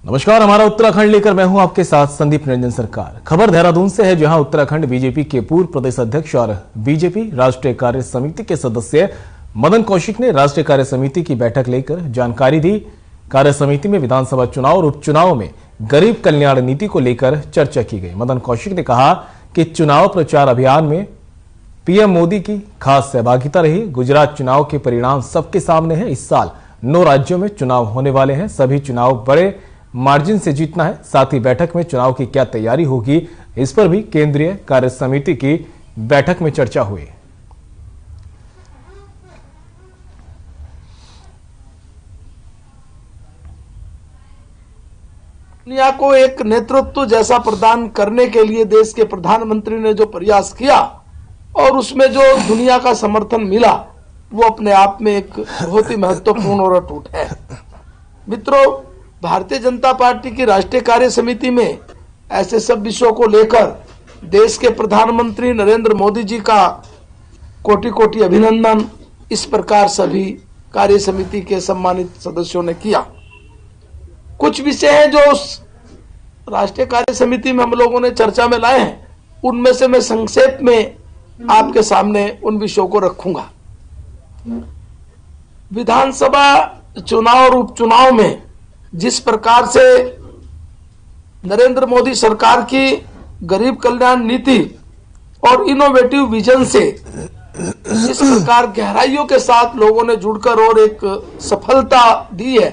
नमस्कार, हमारा उत्तराखंड लेकर मैं हूं आपके साथ संदीप निरंजन सरकार। खबर देहरादून से है, जहां उत्तराखंड बीजेपी के पूर्व प्रदेश अध्यक्ष और बीजेपी राष्ट्रीय कार्य समिति के सदस्य मदन कौशिक ने राष्ट्रीय कार्य समिति की बैठक लेकर जानकारी दी। कार्य समिति में विधानसभा चुनाव और उपचुनाव में गरीब कल्याण नीति को लेकर चर्चा की गई। मदन कौशिक ने कहा कि चुनाव प्रचार अभियान में पीएम मोदी की खास सहभागिता रही। गुजरात चुनाव के परिणाम सबके सामने है। इस साल 9 राज्यों में चुनाव होने वाले हैं। सभी चुनाव बड़े मार्जिन से जीतना है। साथ ही बैठक में चुनाव की क्या तैयारी होगी, इस पर भी केंद्रीय कार्य समिति की बैठक में चर्चा हुई। दुनिया को एक नेतृत्व जैसा प्रदान करने के लिए देश के प्रधानमंत्री ने जो प्रयास किया और उसमें जो दुनिया का समर्थन मिला, वो अपने आप में एक बहुत ही महत्वपूर्ण और अटूट है। मित्रों, भारतीय जनता पार्टी की राष्ट्रीय कार्य समिति में ऐसे सब विषयों को लेकर देश के प्रधानमंत्री नरेंद्र मोदी जी का कोटि कोटि अभिनंदन इस प्रकार सभी कार्य समिति के सम्मानित सदस्यों ने किया। कुछ विषय हैं जो उस राष्ट्रीय कार्य समिति में हम लोगों ने चर्चा में लाए हैं, उनमें से मैं संक्षेप में आपके सामने उन विषयों को रखूंगा। विधानसभा चुनाव और उपचुनाव में जिस प्रकार से नरेंद्र मोदी सरकार की गरीब कल्याण नीति और इनोवेटिव विजन से जिस प्रकार गहराइयों के साथ लोगों ने जुड़कर और एक सफलता दी है,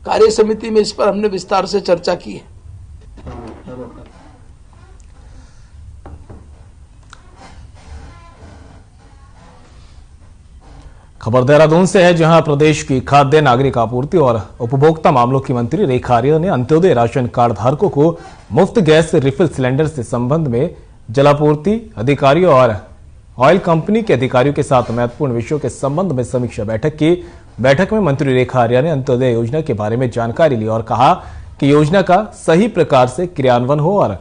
कार्य समिति में इस पर हमने विस्तार से चर्चा की है। खबर देहरादून से है, जहां प्रदेश की खाद्य नागरिक आपूर्ति और उपभोक्ता मामलों की मंत्री रेखा आर्य ने अंत्योदय राशन कार्ड धारकों को मुफ्त गैस रिफिल सिलेंडर से संबंध में जलापूर्ति अधिकारियों और ऑयल कंपनी के अधिकारियों के साथ महत्वपूर्ण विषयों के संबंध में समीक्षा बैठक की। बैठक में मंत्री रेखा आर्य ने अंत्योदय योजना के बारे में जानकारी ली और कहा कि योजना का सही प्रकार से क्रियान्वयन हो और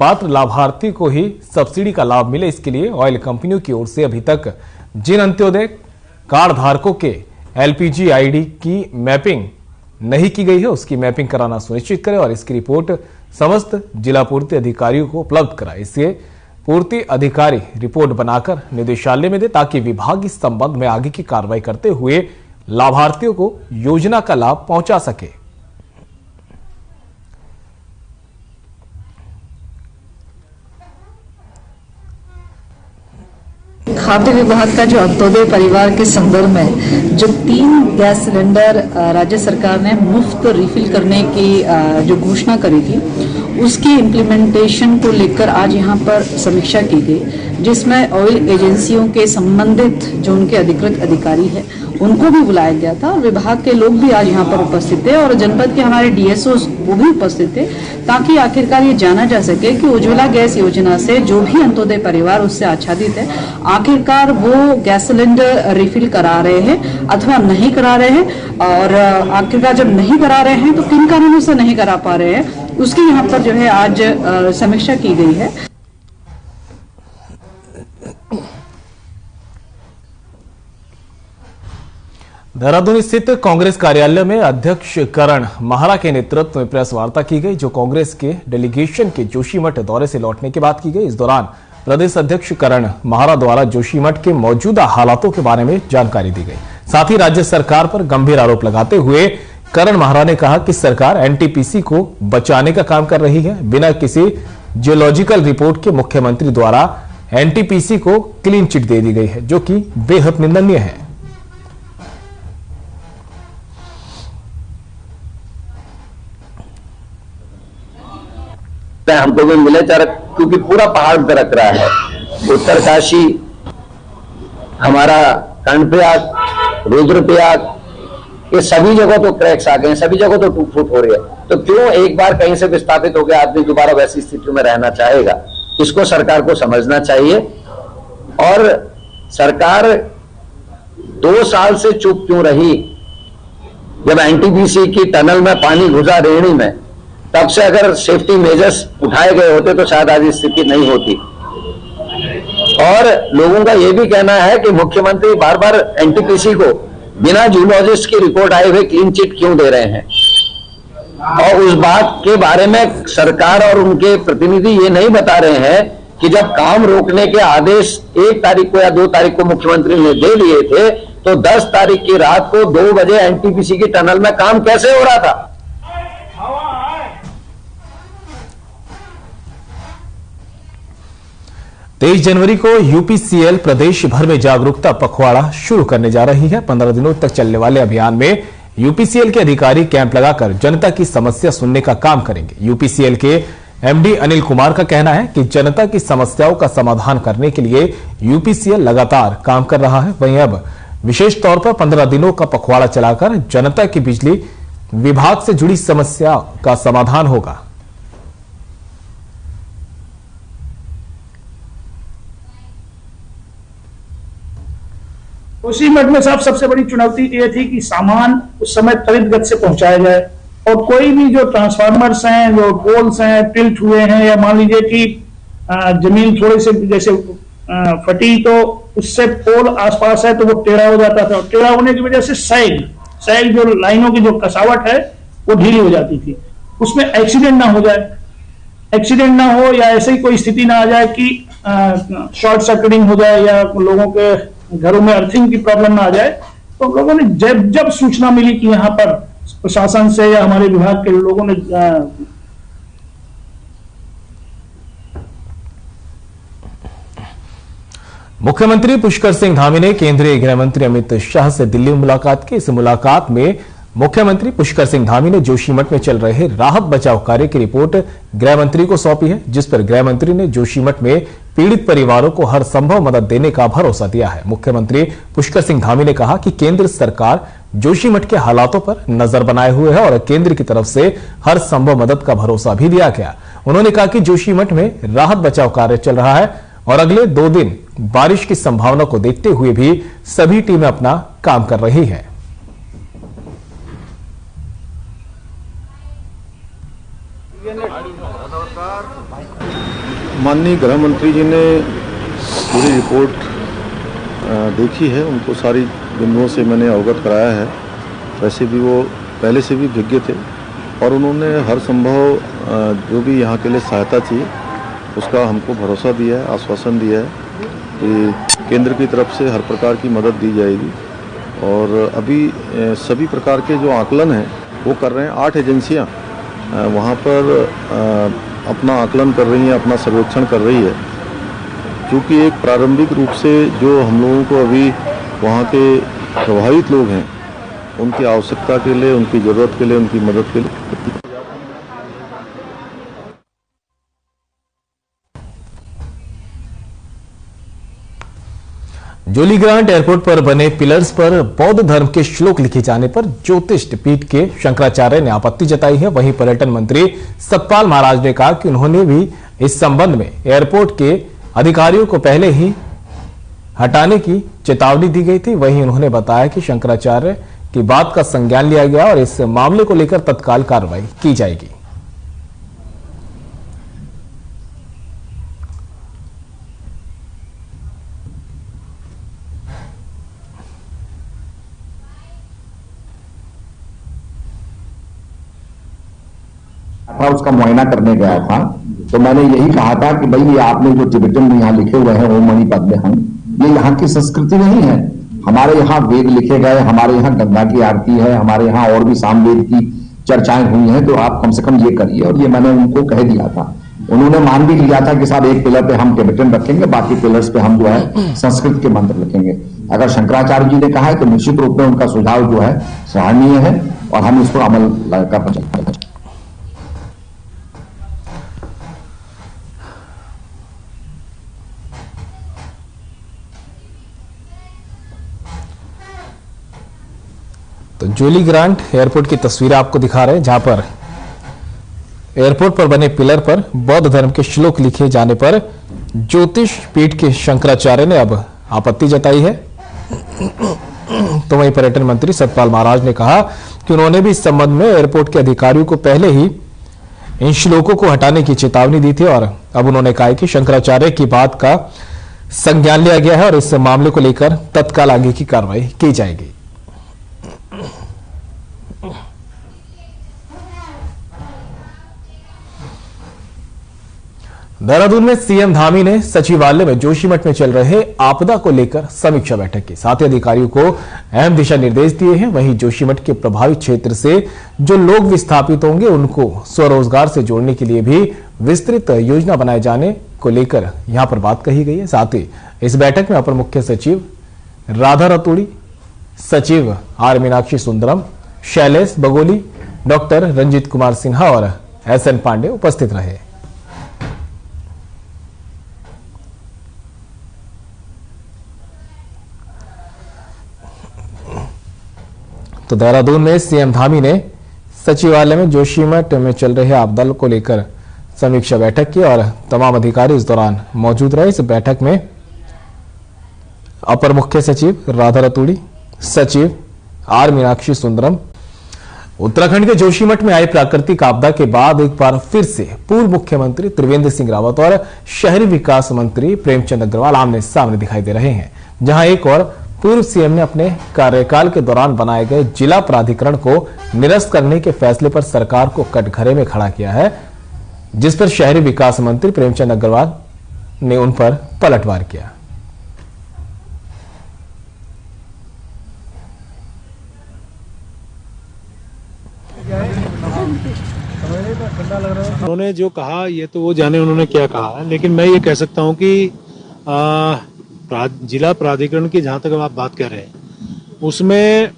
पात्र लाभार्थी को ही सब्सिडी का लाभ मिले। इसके लिए ऑयल कंपनियों की ओर से अभी तक जिन अंत्योदय कार्ड धारकों के एलपीजी आईडी की मैपिंग नहीं की गई है, उसकी मैपिंग कराना सुनिश्चित करें और इसकी रिपोर्ट समस्त जिला पूर्ति अधिकारियों को उपलब्ध कराए। इससे पूर्ति अधिकारी रिपोर्ट बनाकर निदेशालय में दे, ताकि विभाग इस संबंध में आगे की कार्रवाई करते हुए लाभार्थियों को योजना का लाभ पहुंचा सके। खाद्य विभाग का जो अंत्योदय परिवार के संदर्भ में जो 3 गैस सिलेंडर राज्य सरकार ने मुफ्त रिफिल करने की जो घोषणा करी थी, उसकी इम्प्लीमेंटेशन को लेकर आज यहाँ पर समीक्षा की गई, जिसमें ऑयल एजेंसियों के संबंधित जो उनके अधिकृत अधिकारी हैं उनको भी बुलाया गया था और विभाग के लोग भी आज यहाँ पर उपस्थित थे और जनपद के हमारे डीएसओ वो भी उपस्थित थे, ताकि आखिरकार ये जाना जा सके कि उज्ज्वला गैस योजना से जो भी अंत्योदय परिवार उससे आच्छादित है, आखिरकार वो गैस सिलेंडर रिफिल करा रहे हैं अथवा नहीं करा रहे हैं, और आखिरकार जब नहीं करा रहे हैं तो किन कारणों से नहीं करा पा रहे हैं, उसकी यहाँ पर जो है आज समीक्षा की गई है। देहरादून स्थित कांग्रेस कार्यालय में अध्यक्ष करण महारा के नेतृत्व में प्रेस वार्ता की गई, जो कांग्रेस के डेलीगेशन के जोशीमठ दौरे से लौटने के बाद की गई। इस दौरान प्रदेश अध्यक्ष करण महारा द्वारा जोशीमठ के मौजूदा हालातों के बारे में जानकारी दी गई। साथ ही राज्य सरकार पर गंभीर आरोप लगाते हुए करण महारा ने कहा कि सरकार एनटीपीसी को बचाने का काम कर रही है। बिना किसी जियोलॉजिकल रिपोर्ट के मुख्यमंत्री द्वारा एनटीपीसी को क्लीन चिट दे दी गई है, जो कि बेहद निंदनीय है। हमको भी मिले, क्योंकि पूरा पहाड़ दरक रहा है। उत्तरकाशी, हमारा कर्णप्रयाग, रुद्रप्रयाग, ये सभी जगह तो क्रैक्स आ गए, सभी जगह तो टूट फूट हो रही है। तो क्यों एक बार कहीं से विस्थापित हो गया आदमी दोबारा वैसी स्थिति में रहना चाहेगा? इसको सरकार को समझना चाहिए। और सरकार 2 साल से चुप क्यों रही? जब एनटीपीसी की टनल में पानी घुसा रेहड़ी में, तब से अगर सेफ्टी मेजर्स उठाए गए होते तो शायद आज स्थिति नहीं होती। और लोगों का यह भी कहना है कि मुख्यमंत्री बार बार एनटीपीसी को बिना जूलॉजिस्ट की रिपोर्ट आए हुए क्लीन चिट क्यों दे रहे हैं। और उस बात के बारे में सरकार और उनके प्रतिनिधि ये नहीं बता रहे हैं कि जब काम रोकने के आदेश 1 तारीख को या 2 तारीख को मुख्यमंत्री ने दे लिए थे तो 10 तारीख की रात को 2 बजे एनटीपीसी की टनल में काम कैसे हो रहा था। 23 जनवरी को यूपीसीएल प्रदेश भर में जागरूकता पखवाड़ा शुरू करने जा रही है। 15 दिनों तक चलने वाले अभियान में यूपीसीएल के अधिकारी कैंप लगाकर जनता की समस्या सुनने का काम करेंगे। यूपीसीएल के एमडी अनिल कुमार का कहना है कि जनता की समस्याओं का समाधान करने के लिए यूपीसीएल लगातार काम कर रहा है। वहीं अब विशेष तौर पर 15 दिनों का पखवाड़ा चलाकर जनता की बिजली विभाग से जुड़ी समस्या का समाधान होगा। जोशीमठ में साहब सबसे बड़ी चुनौती ये थी कि सामान उस समय त्वरित गति से पहुंचाया जाए और कोई भी जो ट्रांसफार्मर्स हैं, जो पोल्स हैं, टिल्ट हुए हैं या मान लीजिए कि जमीन थोड़ी से जैसे फटी तो उससे पोल आसपास है तो वो टेढ़ा हो जाता था। टेढ़ा होने की वजह से सैग जो लाइनों की जो कसावट है वो ढीली हो जाती थी। उसमें एक्सीडेंट ना हो या ऐसी कोई स्थिति ना आ जाए कि शॉर्ट सर्किटिंग हो जाए या लोगों के घरों में अर्थिंग की प्रॉब्लम ना आ जाए। तो हम लोगों ने जब सूचना मिली कि यहाँ पर प्रशासन से या हमारे विभाग के लोगों ने मुख्यमंत्री पुष्कर सिंह धामी ने केंद्रीय गृह मंत्री अमित शाह से दिल्ली में मुलाकात की। इस मुलाकात में मुख्यमंत्री पुष्कर सिंह धामी ने जोशीमठ में चल रहे राहत बचाव कार्य की रिपोर्ट गृह मंत्री को सौंपी है, जिस पर गृह मंत्री ने जोशीमठ में पीड़ित परिवारों को हर संभव मदद देने का भरोसा दिया है। मुख्यमंत्री पुष्कर सिंह धामी ने कहा कि केंद्र सरकार जोशीमठ के हालातों पर नजर बनाए हुए है और केंद्र की तरफ से हर संभव मदद का भरोसा भी दिया गया। उन्होंने कहा कि जोशीमठ में राहत बचाव कार्य चल रहा है और अगले 2 दिन बारिश की संभावना को देखते हुए भी सभी टीमें अपना काम कर रही है। माननीय गृह मंत्री जी ने पूरी रिपोर्ट देखी है, उनको सारी बिंदुओं से मैंने अवगत कराया है। वैसे भी वो पहले से भी विज्ञ थे और उन्होंने हर संभव जो भी यहाँ के लिए सहायता चाहिए उसका हमको भरोसा दिया है, आश्वासन दिया है कि केंद्र की तरफ से हर प्रकार की मदद दी जाएगी। और अभी सभी प्रकार के जो आकलन हैं वो कर रहे हैं। 8 एजेंसियाँ वहाँ पर अपना आकलन कर रही हैं, अपना सर्वेक्षण कर रही है, क्योंकि एक प्रारंभिक रूप से जो हम लोगों को अभी वहाँ के प्रभावित लोग हैं उनकी आवश्यकता के लिए, उनकी ज़रूरत के लिए, उनकी मदद के लिए जोलीग्रांट एयरपोर्ट पर बने पिलर्स पर बौद्ध धर्म के श्लोक लिखे जाने पर ज्योतिष पीठ के शंकराचार्य ने आपत्ति जताई है। वहीं पर्यटन मंत्री सतपाल महाराज ने कहा कि उन्होंने भी इस संबंध में एयरपोर्ट के अधिकारियों को पहले ही हटाने की चेतावनी दी गई थी। वहीं उन्होंने बताया कि शंकराचार्य की बात का संज्ञान लिया गया और इस मामले को लेकर तत्काल कार्रवाई की जाएगी। उसका मुआयना करने गया था तो मैंने यही कहा था कि भाई ये आपने जो टिबेटन में यहाँ लिखे हुए हैं ओम मणि पद्मे हंस, ये यहाँ की संस्कृति नहीं है। हमारे यहाँ वेद लिखे गए, हमारे यहाँ गंगा की आरती है, हमारे यहाँ और भी सामवेद की चर्चाएं हुई हैं, तो आप कम से कम ये करिए। और ये मैंने उनको कह दिया था। उन्होंने मान भी लिया था कि साहब एक पिलर पे हम टिबेटन रखेंगे, बाकी पिलर्स पे हम जो है संस्कृत के मंत्र रखेंगे। अगर शंकराचार्य जी ने कहा है तो निश्चित रूप में उनका सुझाव जो है सराहनीय है और हम इसको अमल करना चाहिए। तो जोलीग्रांट एयरपोर्ट की तस्वीरें आपको दिखा रहे हैं, जहां पर एयरपोर्ट पर बने पिलर पर बौद्ध धर्म के श्लोक लिखे जाने पर ज्योतिष पीठ के शंकराचार्य ने अब आपत्ति जताई है। तो वहीं पर्यटन मंत्री सतपाल महाराज ने कहा कि उन्होंने भी इस संबंध में एयरपोर्ट के अधिकारियों को पहले ही इन श्लोकों को हटाने की चेतावनी दी थी और अब उन्होंने कहा कि शंकराचार्य की बात का संज्ञान लिया गया है और इस मामले को लेकर तत्काल आगे की कार्रवाई की जाएगी। देहरादून में सीएम धामी ने सचिवालय में जोशीमठ में चल रहे आपदा को लेकर समीक्षा बैठक की। साथ ही अधिकारियों को अहम दिशा निर्देश दिए हैं। वहीं जोशीमठ के प्रभावित क्षेत्र से जो लोग विस्थापित होंगे उनको स्वरोजगार से जोड़ने के लिए भी विस्तृत योजना बनाए जाने को लेकर यहां पर बात कही गई है। साथ ही इस बैठक में अपर मुख्य सचिव राधा रतूड़ी, सचिव आर मीनाक्षी सुंदरम, शैलेश बगोली, डॉक्टर रंजीत कुमार सिन्हा और SN पांडे उपस्थित रहे। तो देहरादून में सीएम धामी ने सचिवालय में जोशीमठ में चल रहे आपदा को लेकर समीक्षा बैठक की और तमाम अधिकारी इस दौरान मौजूद रहे। इस बैठक में अपर मुख्य सचिव राधा रतूड़ी, सचिव आर मीनाक्षी सुंदरम, उत्तराखंड के जोशीमठ में आई प्राकृतिक आपदा के बाद एक बार फिर से पूर्व मुख्यमंत्री त्रिवेंद्र सिंह रावत और शहरी विकास मंत्री प्रेमचंद अग्रवाल आमने सामने दिखाई दे रहे हैं। जहां एक और पूर्व सीएम ने अपने कार्यकाल के दौरान बनाए गए जिला प्राधिकरण को निरस्त करने के फैसले पर सरकार को कटघरे में खड़ा किया है, जिस पर शहरी विकास मंत्री प्रेमचंद अग्रवाल ने उन पर पलटवार किया। उन्होंने जो कहा ये तो वो जाने उन्होंने क्या कहा है, लेकिन मैं ये कह सकता हूं कि जिला प्राधिकरण की जहां तक आप बात कर रहे हैं उसमें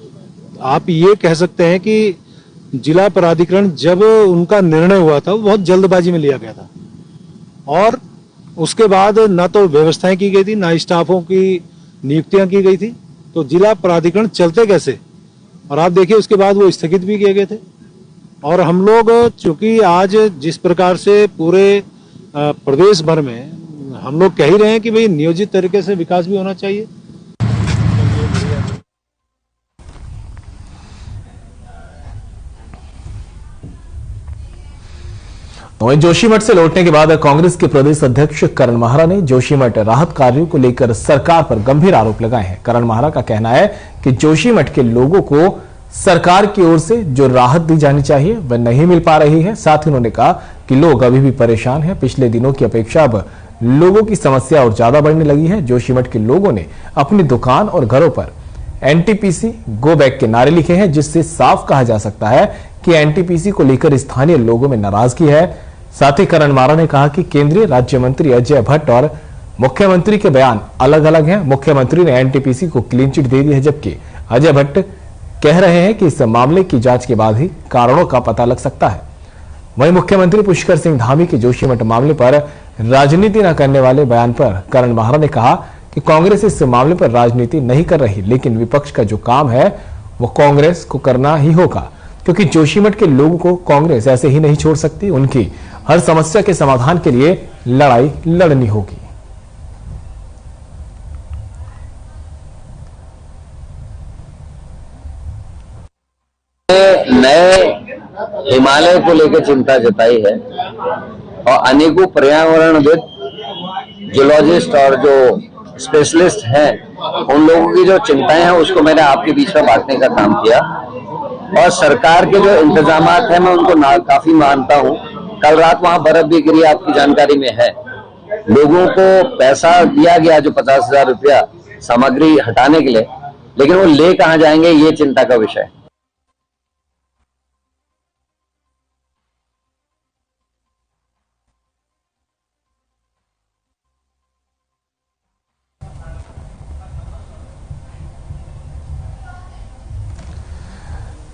आप ये कह सकते हैं कि जिला प्राधिकरण जब उनका निर्णय हुआ था वो बहुत जल्दबाजी में लिया गया था और उसके बाद ना तो व्यवस्थाएं की गई थी, ना स्टाफों की नियुक्तियां की गई थी, तो जिला प्राधिकरण चलते कैसे। और आप देखिए उसके बाद वो स्थगित भी किए गए थे। और हम लोग चूंकि आज जिस प्रकार से पूरे प्रदेश भर में हम लोग कह ही रहे हैं कि भाई नियोजित तरीके से विकास भी होना चाहिए। तो वहीं जोशीमठ से लौटने के बाद कांग्रेस के प्रदेश अध्यक्ष करण माहरा ने जोशीमठ राहत कार्यों को लेकर सरकार पर गंभीर आरोप लगाए हैं। करण माहरा का कहना है कि जोशीमठ के लोगों को सरकार की ओर से जो राहत दी जानी चाहिए वह नहीं मिल पा रही है। साथ ही उन्होंने कहा कि लोग अभी भी परेशान हैं। पिछले दिनों की अपेक्षा अब लोगों की समस्या और ज्यादा बढ़ने लगी है। जोशीमठ के लोगों ने अपनी दुकान और घरों पर NTPC गो बैक के नारे लिखे हैं, जिससे साफ कहा जा सकता है कि NTPC को लेकर स्थानीय लोगों में नाराजगी है। साथ ही करण माहरा ने कहा कि केंद्रीय राज्य मंत्री अजय भट्ट और मुख्यमंत्री के बयान अलग अलग हैं। मुख्यमंत्री ने NTPC को क्लीन चिट दे दी है, जबकि अजय भट्ट कह रहे हैं कि इस मामले की जांच के बाद ही कारणों का पता लग सकता है। वहीं मुख्यमंत्री पुष्कर सिंह धामी के जोशीमठ मामले पर राजनीति न करने वाले बयान पर करण माहरा ने कहा कि कांग्रेस इस मामले पर राजनीति नहीं कर रही, लेकिन विपक्ष का जो काम है वो कांग्रेस को करना ही होगा, क्योंकि जोशीमठ के लोगों को कांग्रेस ऐसे ही नहीं छोड़ सकती। उनकी हर समस्या के समाधान के लिए लड़ाई लड़नी होगी। नए हिमालय को लेकर चिंता जताई है और अनेकों पर्यावरणविद, जियोलॉजिस्ट और जो स्पेशलिस्ट हैं उन लोगों की जो चिंताएं हैं उसको मैंने आपके बीच में बांटने का काम किया। और सरकार के जो इंतजामात हैं मैं उनको काफी मानता हूं। कल रात वहां बर्फ भी गिरी, आपकी जानकारी में है। लोगों को पैसा दिया गया जो 50,000 रुपया सामग्री हटाने के लिए, लेकिन वो ले कहां जाएंगे ये चिंता का विषय।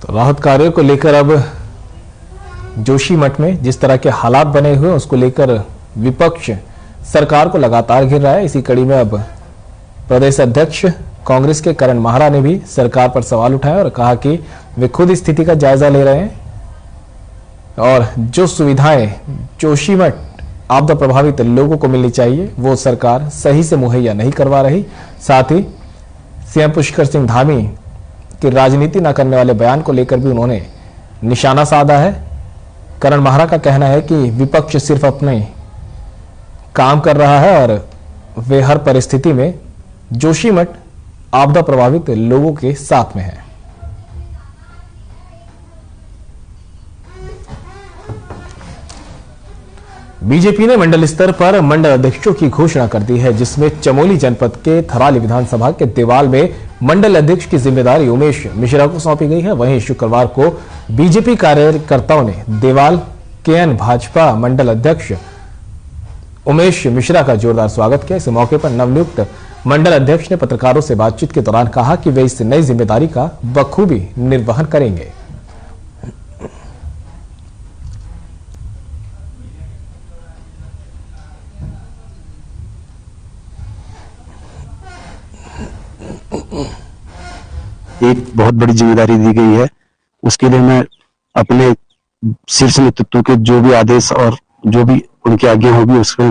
तो राहत कार्यों को लेकर अब जोशीमठ में जिस तरह के हालात बने हुए उसको लेकर विपक्ष सरकार को लगातार घेर रहा है। इसी कड़ी में अब प्रदेश अध्यक्ष कांग्रेस के करण माहरा ने भी सरकार पर सवाल उठाया और कहा कि वे खुद स्थिति का जायजा ले रहे हैं और जो सुविधाएं जोशीमठ आपदा प्रभावित लोगों को मिलनी चाहिए वो सरकार सही से मुहैया नहीं करवा रही। साथ ही सीएम पुष्कर सिंह धामी कि राजनीति न करने वाले बयान को लेकर भी उन्होंने निशाना साधा है। करण माहरा का कहना है कि विपक्ष सिर्फ अपने काम कर रहा है और वे हर परिस्थिति में जोशीमठ आपदा प्रभावित लोगों के साथ में है। बीजेपी ने मंडल स्तर पर मंडल अध्यक्षों की घोषणा कर दी है, जिसमें चमोली जनपद के थराली विधानसभा के देवाल में मंडल अध्यक्ष की जिम्मेदारी उमेश मिश्रा को सौंपी गई है। वहीं शुक्रवार को बीजेपी कार्यकर्ताओं ने देवाल केएन भाजपा मंडल अध्यक्ष उमेश मिश्रा का जोरदार स्वागत किया। इस मौके पर नवनियुक्त मंडल अध्यक्ष ने पत्रकारों से बातचीत के दौरान कहा कि वे इस नई जिम्मेदारी का बखूबी निर्वहन करेंगे। एक बहुत बड़ी जिम्मेदारी दी गई है, उसके लिए मैं अपने शीर्ष नेतृत्व के जो भी आदेश और जो भी उनकी आज्ञा होगी उसमें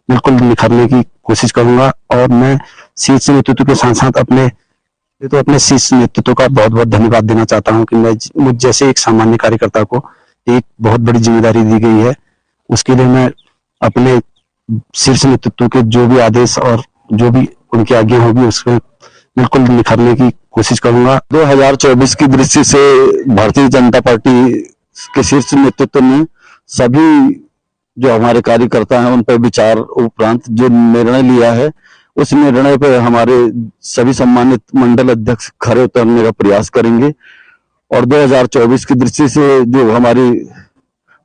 बिल्कुल निखरने की कोशिश करूंगा। और मैं शीर्ष नेतृत्व के साथ साथ अपने शीर्ष नेतृत्व का बहुत बहुत धन्यवाद देना चाहता हूं कि मुझ जैसे एक सामान्य कार्यकर्ता को एक बहुत बड़ी जिम्मेदारी दी गई है, उसके लिए मैं अपने शीर्ष नेतृत्व के जो भी आदेश और जो भी उनकी आज्ञा होगी उसमें बिल्कुल निखरने की कोशिश करूंगा। 2024 की दृष्टि से भारतीय जनता पार्टी के शीर्ष नेतृत्व ने सभी जो हमारे कार्यकर्ता हैं उन पर विचार उपरांत जो निर्णय लिया है, उस निर्णय पर हमारे सभी सम्मानित मंडल अध्यक्ष खरे उतरने का प्रयास करेंगे। और 2024 की दृष्टि से जो हमारी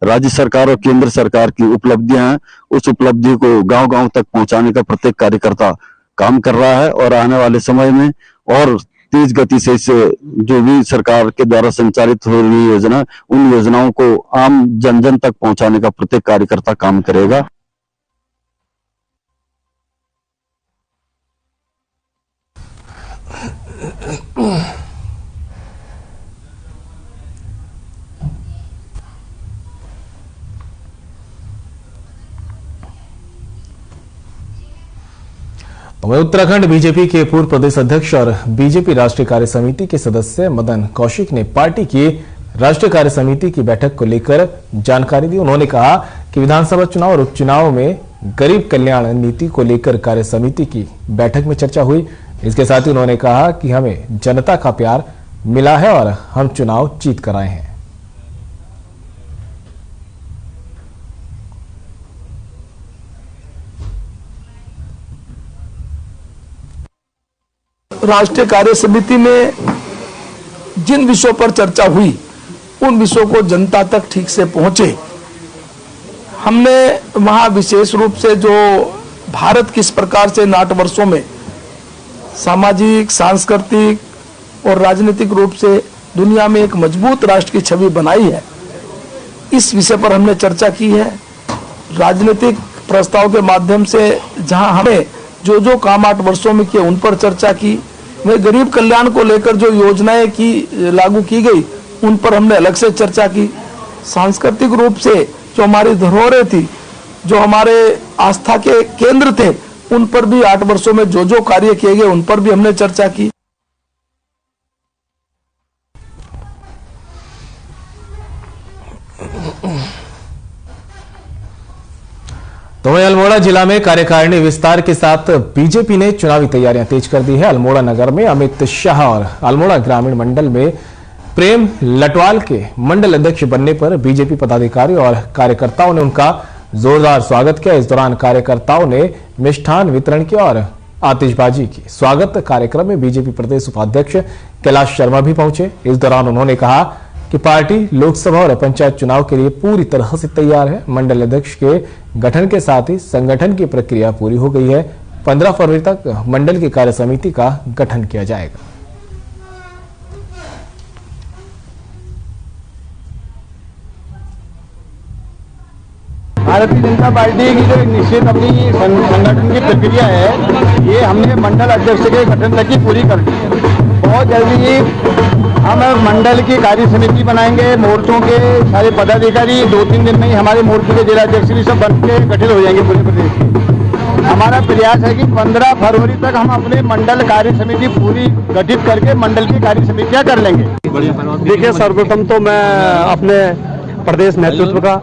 राज्य सरकार और केंद्र सरकार की उपलब्धियां हैं, उस उपलब्धि को गांव-गांव तक पहुंचाने का प्रत्येक कार्यकर्ता काम कर रहा है। और आने वाले समय में और तेज गति से इस जो भी सरकार के द्वारा संचालित हो रही योजना, उन योजनाओं को आम जन जन तक पहुंचाने का प्रत्येक कार्यकर्ता काम करेगा। वहीं उत्तराखंड बीजेपी के पूर्व प्रदेश अध्यक्ष और बीजेपी राष्ट्रीय कार्य समिति के सदस्य मदन कौशिक ने पार्टी की राष्ट्रीय कार्य समिति की बैठक को लेकर जानकारी दी। उन्होंने कहा कि विधानसभा चुनाव और उपचुनाव में गरीब कल्याण नीति को लेकर कार्य समिति की बैठक में चर्चा हुई। इसके साथ ही उन्होंने कहा कि हमें जनता का प्यार मिला है और हम चुनाव जीत कर आए हैं। राष्ट्रीय कार्य समिति में जिन विषयों पर चर्चा हुई उन विषयों को जनता तक ठीक से पहुंचे। हमने वहां विशेष रूप से जो भारत किस प्रकार से 60 वर्षों में सामाजिक, सांस्कृतिक और राजनीतिक रूप से दुनिया में एक मजबूत राष्ट्र की छवि बनाई है, इस विषय पर हमने चर्चा की है। राजनीतिक प्रस्ताव के माध्यम से जहां हमें जो काम 8 वर्षों में किए उन पर चर्चा की। वह गरीब कल्याण को लेकर जो योजनाएं लागू की गई उन पर हमने अलग से चर्चा की। सांस्कृतिक रूप से जो हमारी धरोहरें थी, जो हमारे आस्था के केंद्र थे, उन पर भी 8 वर्षों में जो कार्य किए गए उन पर भी हमने चर्चा की। तो वहीं अल्मोड़ा जिला में कार्यकारिणी विस्तार के साथ बीजेपी ने चुनावी तैयारियां तेज कर दी है। अल्मोड़ा नगर में अमित शाह और अल्मोड़ा ग्रामीण मंडल में प्रेम लटवाल के मंडल अध्यक्ष बनने पर बीजेपी पदाधिकारी और कार्यकर्ताओं ने उनका जोरदार स्वागत किया। इस दौरान कार्यकर्ताओं ने मिष्ठान वितरण किया और आतिशबाजी की। स्वागत कार्यक्रम में बीजेपी प्रदेश उपाध्यक्ष कैलाश शर्मा भी पहुंचे। इस दौरान उन्होंने कहा कि पार्टी लोकसभा और पंचायत चुनाव के लिए पूरी तरह से तैयार है। मंडल अध्यक्ष के गठन के साथ ही संगठन की प्रक्रिया पूरी हो गई है। 15 फरवरी तक मंडल की कार्य समिति का गठन किया जाएगा। भारतीय जनता पार्टी की जो निश्चित अपनी संगठन की प्रक्रिया है, ये हमने मंडल अध्यक्ष के गठन तक की पूरी कर दी है। बहुत जल्दी हम मंडल की कार्य समिति बनाएंगे। मोर्चों के सारे पदाधिकारी 2-3 दिन में ही हमारे मोर्चे के जिलाध्यक्ष भी सब बन के गठित हो जाएंगे पूरे प्रदेश में। हमारा प्रयास है कि 15 फरवरी तक हम अपने मंडल कार्य समिति पूरी गठित करके मंडल की कार्य समितियां कर लेंगे। देखिए, सर्वप्रथम तो मैं अपने प्रदेश नेतृत्व का,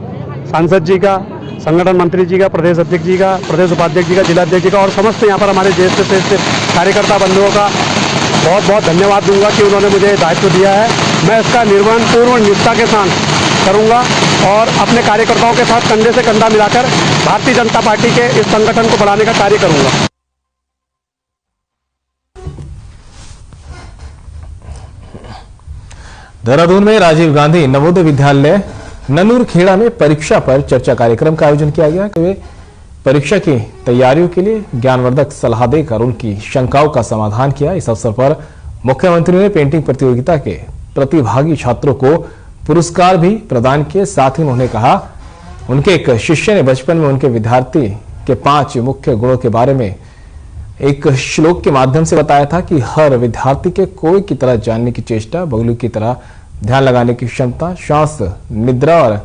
सांसद जी का, संगठन मंत्री जी का, प्रदेश अध्यक्ष जी का, प्रदेश उपाध्यक्ष जी का, जिलाध्यक्ष जी का और समस्त यहाँ पर हमारे ज्येष्ठ कार्यकर्ता बंधुओं का बहुत बहुत धन्यवाद दूंगा कि उन्होंने मुझे दायित्व दिया है। मैं इसका निर्वहन पूर्ण निष्ठा के साथ करूंगा और अपने कार्यकर्ताओं के साथ कंधे से कंधा मिलाकर भारतीय जनता पार्टी के इस संगठन को बढ़ाने का कार्य करूंगा। देहरादून में राजीव गांधी नवोदय विद्यालय ननूर खेड़ा में परीक्षा पर चर्चा कार्यक्रम का आयोजन किया गया। वे परीक्षा की तैयारियों के लिए ज्ञानवर्धक सलाह देकर उनकी शंकाओं का समाधान किया। इस अवसर पर मुख्यमंत्री ने पेंटिंग प्रतियोगिता के प्रतिभागी छात्रों को पुरस्कार भी प्रदान किए। साथ ही उन्होंने कहा उनके एक शिष्य ने बचपन में उनके विद्यार्थी के 5 मुख्य गुणों के बारे में एक श्लोक के माध्यम से बताया था कि हर विद्यार्थी के कोई की तरह जानने की चेष्टा, बगलू की तरह ध्यान लगाने की क्षमता, श्वास, निद्रा और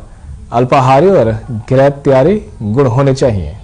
अल्पाहारी और गिरफ्तारी गुण होने चाहिए।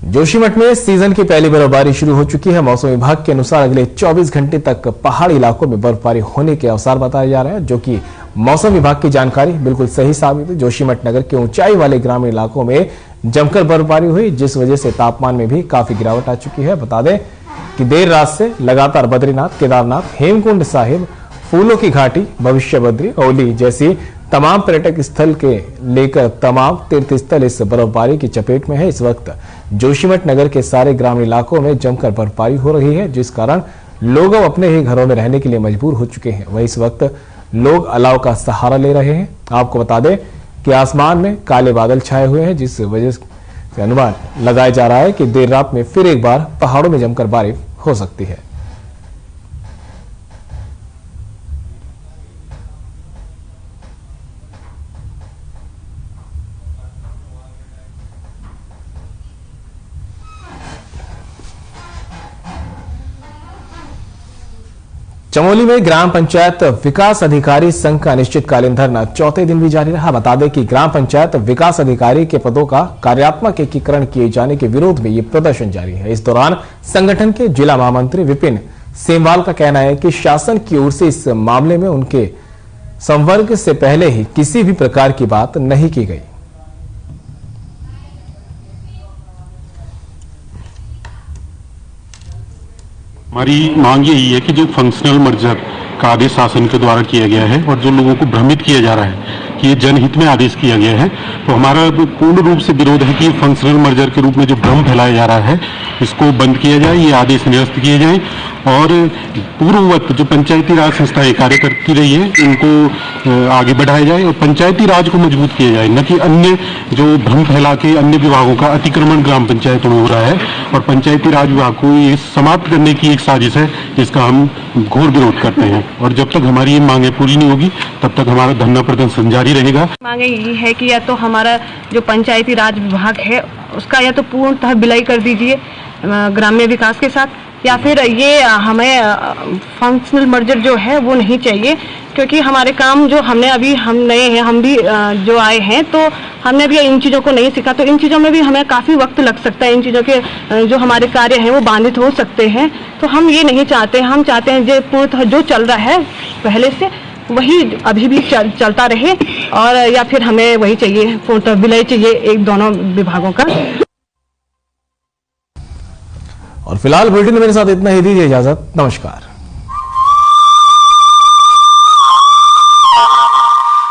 जोशीमठ में सीजन की पहली बर्फबारी शुरू हो चुकी है। मौसम विभाग के अनुसार अगले 24 घंटे तक पहाड़ी इलाकों में बर्फबारी होने के आसार बताए जा रहे हैं, जो कि मौसम विभाग की जानकारी बिल्कुल सही साबित है। जोशीमठ नगर के ऊंचाई वाले ग्रामीण इलाकों में जमकर बर्फबारी हुई, जिस वजह से तापमान में भी काफी गिरावट आ चुकी है। बता दें कि देर रात से लगातार बद्रीनाथ, केदारनाथ, हेमकुंड साहिब, फूलों की घाटी, भविष्य बद्री, औली जैसी तमाम पर्यटक स्थल के लेकर तमाम तीर्थ स्थल इस बर्फबारी की चपेट में है। इस वक्त जोशीमठ नगर के सारे ग्रामीण इलाकों में जमकर बर्फबारी हो रही है, जिस कारण लोग अब अपने ही घरों में रहने के लिए मजबूर हो चुके हैं। वहीं इस वक्त लोग अलाव का सहारा ले रहे हैं। आपको बता दें कि आसमान में काले बादल छाए हुए हैं, जिस वजह से अनुमान लगाया जा रहा है कि देर रात में फिर एक बार पहाड़ों में जमकर बारिश हो सकती है। चमोली में ग्राम पंचायत विकास अधिकारी संघ का अनिश्चितकालीन धरना चौथे दिन भी जारी रहा। बता दें कि ग्राम पंचायत विकास अधिकारी के पदों का कार्यात्मक एकीकरण किए जाने के विरोध में ये प्रदर्शन जारी है। इस दौरान संगठन के जिला महामंत्री विपिन सेमवाल का कहना है कि शासन की ओर से इस मामले में उनके संवर्ग से पहले ही किसी भी प्रकार की बात नहीं की गई। हमारी मांग यही है कि जो फंक्शनल मर्जर का आदेश शासन के द्वारा किया गया है और जो लोगों को भ्रमित किया जा रहा है कि ये जनहित में आदेश किया गया है, तो हमारा पूर्ण रूप से विरोध है कि फंक्शनल मर्जर के रूप में जो भ्रम फैलाया जा रहा है इसको बंद किया जाए, ये आदेश निरस्त किए जाएं और पूर्ववत जो पंचायती राज संस्थाएं कार्य करती रही है उनको आगे बढ़ाया जाए और पंचायती राज को मजबूत किया जाए, न कि अन्य जो भ्रम फैला के अन्य विभागों का अतिक्रमण ग्राम पंचायतों में हो रहा है। और पंचायती राज विभाग को ये समाप्त करने की एक साजिश है, जिसका हम घोर विरोध करते हैं और जब तक हमारी ये मांगे पूरी नहीं होगी तब तक हमारा धरना प्रदर्शन जारी रहेगा। मांगे यही है कि या तो हमारा जो पंचायती राज विभाग है उसका या तो पूर्णतः विलय कर दीजिए ग्राम्य विकास के साथ, या फिर ये हमें फंक्शनल मर्जर जो है वो नहीं चाहिए, क्योंकि हमारे काम जो हम नए हैं, हम भी जो आए हैं तो हमने भी इन चीज़ों को नहीं सीखा, तो इन चीज़ों में भी हमें काफ़ी वक्त लग सकता है। इन चीज़ों के जो हमारे कार्य हैं वो बाधित हो सकते हैं, तो हम ये नहीं चाहते। हम चाहते हैं जो पूर्णतः जो चल रहा है पहले से वही अभी भी चलता रहे, और या फिर हमें वही चाहिए, पूर्णतः विलय चाहिए एक दोनों विभागों का। और फिलहाल बुलेटिन में मेरे साथ इतना ही, दीजिए इजाजत, नमस्कार।